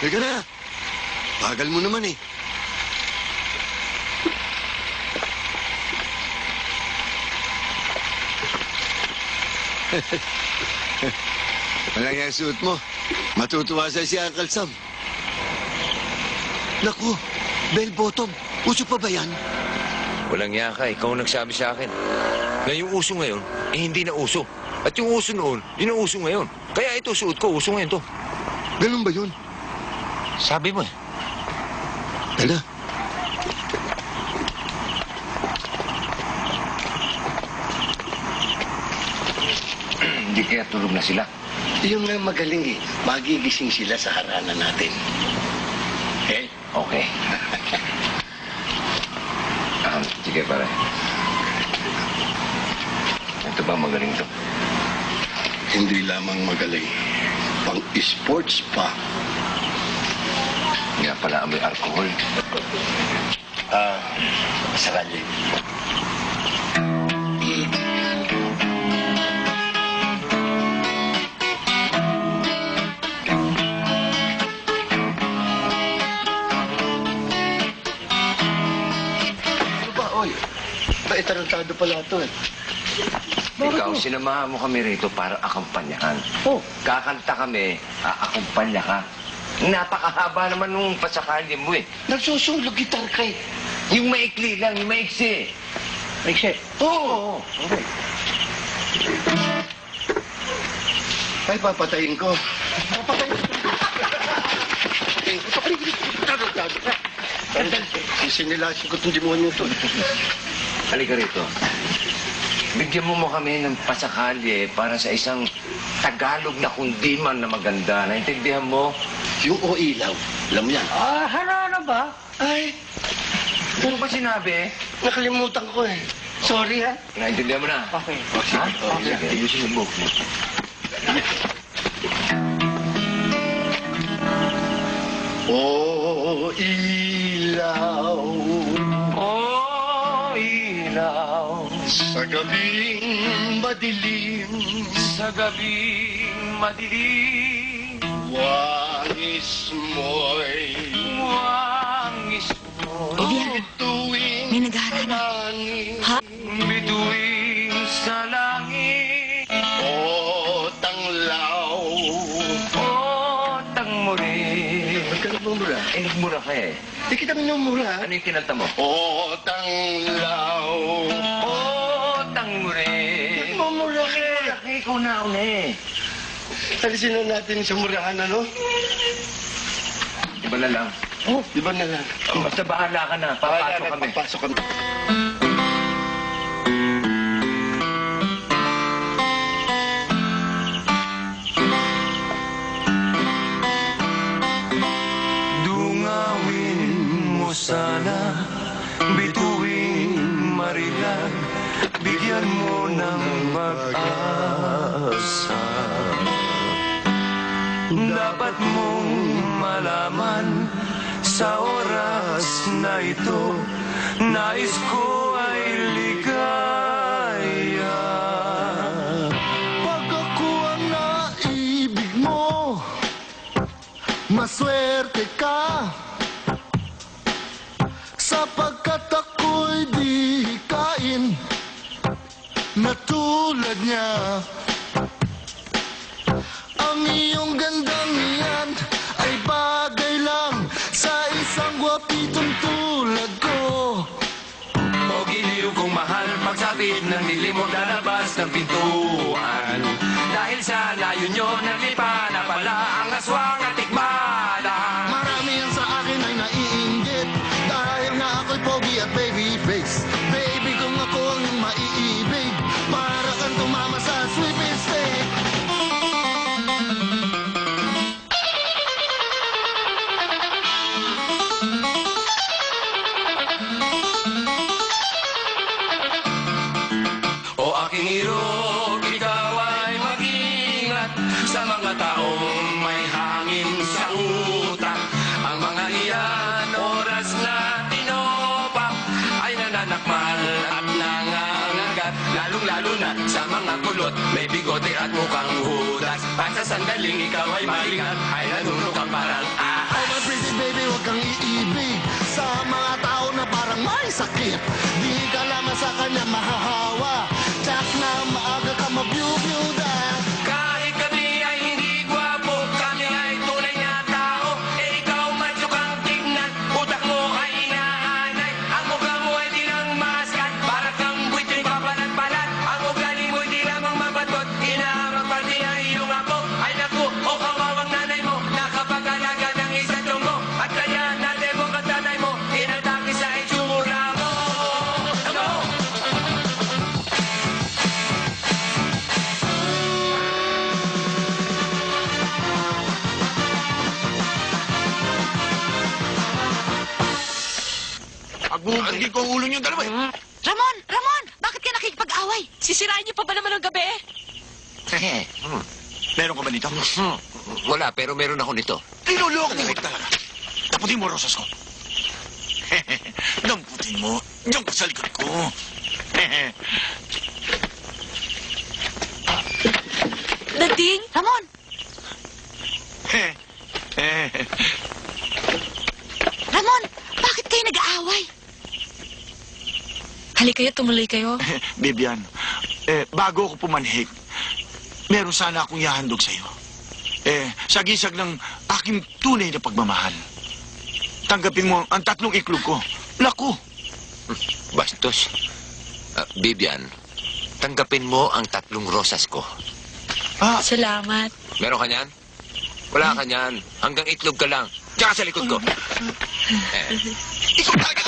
Teka na. Bagal mo naman eh. Walang yung suot mo. Matutuwa sa'yo si Uncle Sam. Naku, bell bottom. Uso pa ba yan? Walang yaka, ikaw ang nagsabi sa akin. Na yung uso ngayon, eh hindi na uso. At yung uso noon, yun ang uso ngayon. Kaya ito, suot ko, uso ngayon to. Ganun ba yun? Sabi mo eh. Tala. Hindi kaya tulog na sila. Yung nga magaling eh. Magigising sila sa haranan natin. Okay? Okay. Sige, pare. Ito ba magaling to? Hindi lamang magaling. Pang-sports pa. Nga pala may alcohol. Sakali. Ano ba, oy? Tarantado pala ito eh. Ikaw, sinamahan mo kami rito para akampanyahan. Oh. Kakanta kami, aakumpanya ka. Napakahaba naman nung pasakali mo eh. Nagsusulog gitar ka eh. Yung maikli lang, yung maiksi. Maiksi? Oo. Okay. Ay, papatayin ko. Papatayin ko. Tarantado ka. Sinilasin ko itong demonyo ito. Halika rito. Bigyan mo kami ng pasakali para sa isang Tagalog na kundiman na maganda. Naintindihan mo? Yung o ilaw. Alam mo yan. Harana ba? Ay, Ano ba sinabi? nakalimutan ko eh. Sorry ha. Naintindihan mo na? Okay. Ha? Okay. Ayusin mo. O ilaw. Oh, ilaw. Sa gabing madilim. Sa gabing madilim. Wangis mo'y Wangis mo. Vivian, tuwing may naghahanap. langit. Ha? Bituin sa langit. O tanglaw. Oh, tangmuri. Ba't ka nagmumura? Eh, nagmura ka eh. Di kita minumura. Ano yung kinanta mo? O tanglaw. Oh, tangmuri. Nagmumura ka. Ikaw na ako eh. Alisin na natin sa murahan, ano? Di ba na lang? Oh, di ba na lang? Basta bahala ka na. Papasok kami. Papasok kami. Dungawin mo sana, bituin marilag, bigyan mo ng pag-asa. Dapat mong malaman sa oras na ito, nais ko ay ligaya. Pag ako ang naibig mo, maswerte ka, sapagkat ako'y di hikain na tulad niya. Ang iyong gandang iyan ay bagay lang sa isang gwapitong tulad ko. O giliw kong mahal, pagsapit ng dilim mo lalabas ng pintuan. Dahil sa layo nyo, naglipa na pala ang aswang at tikmala. Marami yan sa akin ay naiinggit, dahil nga ako'y pogi at baby face. Baby, kung ako ang iyong maiibig, para kang tumama sa sweeping stick. O aking irog, ikaw ay mag-ingat sa mga taong may hangin sa utak. Ang mga iyan, oras na tinopak, ay nananakmal at nangangagat. Lalong-lalo na sa mga kulot, may bigote at mukhang hudas. At sa sandaling ikaw ay malingat, ay nanunok ang parang ahas. aking sakit. Di ka lamang sa kanya mahahawa. Tsak na maaga ka mabyubyuda. Kahit kami ay hindi gwapo, kami ay tunay na tao. Eh ikaw macho kang tignan, utak mo ay inaanay. Ang mukha mo ay di lang maskat, para kang buwitin papalat-palat. Ang ugali mo ay di lamang mabatot, inahamang pati ang iyong ako. Ay naku, o kawawang nanay mo, nakapag-alaga ng isang tunggo. At kaya natin mo katanay mo, inatake sa itsura mo. Ano? Agugin ko ang ulo niyong dalawa eh. Ramon! Bakit ka nakikipag-away? Sisirain niyo pa ba naman ng gabi? Meron ka ba nito? Wala, pero meron ako nito. Tinulok mo ito talaga. Taputin mo, rosas ko. Damputin mo. Diyan ko sa likod ko. Nagding? Ramon! Ramon! Bakit kayo nag-aaway? Halika kayo, tumuloy kayo. Bibian, bago ako pumanhik, meron sana akong ihahandog sa'yo. Sa gisag ng aking tunay na pagmamahal. Tanggapin mo ang 3 iklog ko. Naku! Bastos. Bibian, tanggapin mo ang 3 rosas ko. Ah, Salamat. Meron ka niyan? Wala ka niyan. Hanggang itlog ka lang. Diyan ka sa likod ko. ikaw talaga